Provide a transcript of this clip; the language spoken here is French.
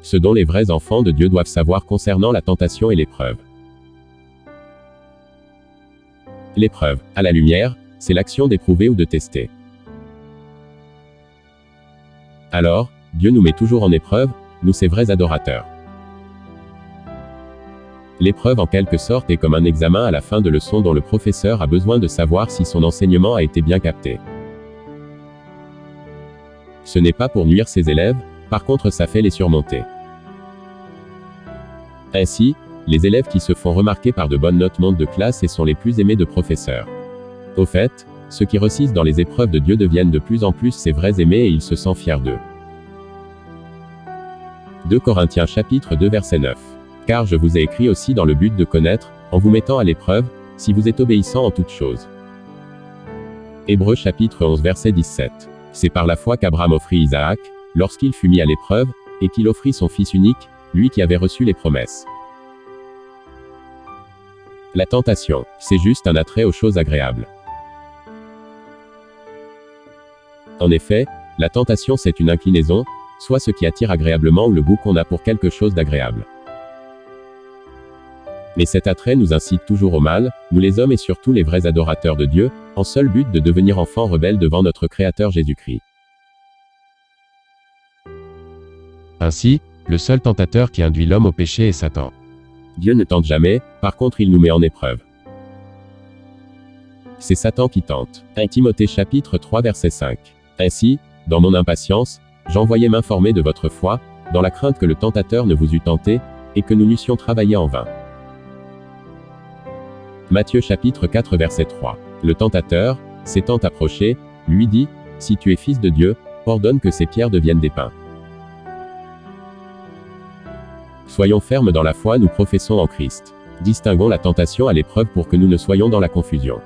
Ce dont les vrais enfants de Dieu doivent savoir concernant la tentation et l'épreuve. L'épreuve, à la lumière, c'est l'action d'éprouver ou de tester. Alors, Dieu nous met toujours en épreuve, nous ses vrais adorateurs. L'épreuve en quelque sorte est comme un examen à la fin de leçon dont le professeur a besoin de savoir si son enseignement a été bien capté. Ce n'est pas pour nuire ses élèves, par contre ça fait les surmonter. Ainsi, les élèves qui se font remarquer par de bonnes notes montent de classe et sont les plus aimés de professeurs. Au fait, ceux qui réussissent dans les épreuves de Dieu deviennent de plus en plus ses vrais aimés et il se sent fier d'eux. 2 Corinthiens chapitre 2 verset 9. Car je vous ai écrit aussi dans le but de connaître, en vous mettant à l'épreuve, si vous êtes obéissant en toutes choses. Hébreux chapitre 11 verset 17. C'est par la foi qu'Abraham offrit Isaac, lorsqu'il fut mis à l'épreuve, et qu'il offrit son fils unique, lui qui avait reçu les promesses. La tentation, c'est juste un attrait aux choses agréables. En effet, la tentation c'est une inclinaison, soit ce qui attire agréablement ou le goût qu'on a pour quelque chose d'agréable. Mais cet attrait nous incite toujours au mal, nous les hommes et surtout les vrais adorateurs de Dieu, en seul but de devenir enfants rebelles devant notre Créateur Jésus-Christ. Ainsi, le seul tentateur qui induit l'homme au péché est Satan. Dieu ne tente jamais, par contre il nous met en épreuve. C'est Satan qui tente. 1 Timothée chapitre 3 verset 5. Ainsi, dans mon impatience, j'envoyais m'informer de votre foi, dans la crainte que le tentateur ne vous eût tenté, et que nous n'eussions travaillé en vain. Matthieu chapitre 4 verset 3. Le tentateur, s'étant approché, lui dit, « Si tu es fils de Dieu, ordonne que ces pierres deviennent des pains. » Soyons fermes dans la foi, nous professons en Christ. Distinguons la tentation à l'épreuve pour que nous ne soyons dans la confusion.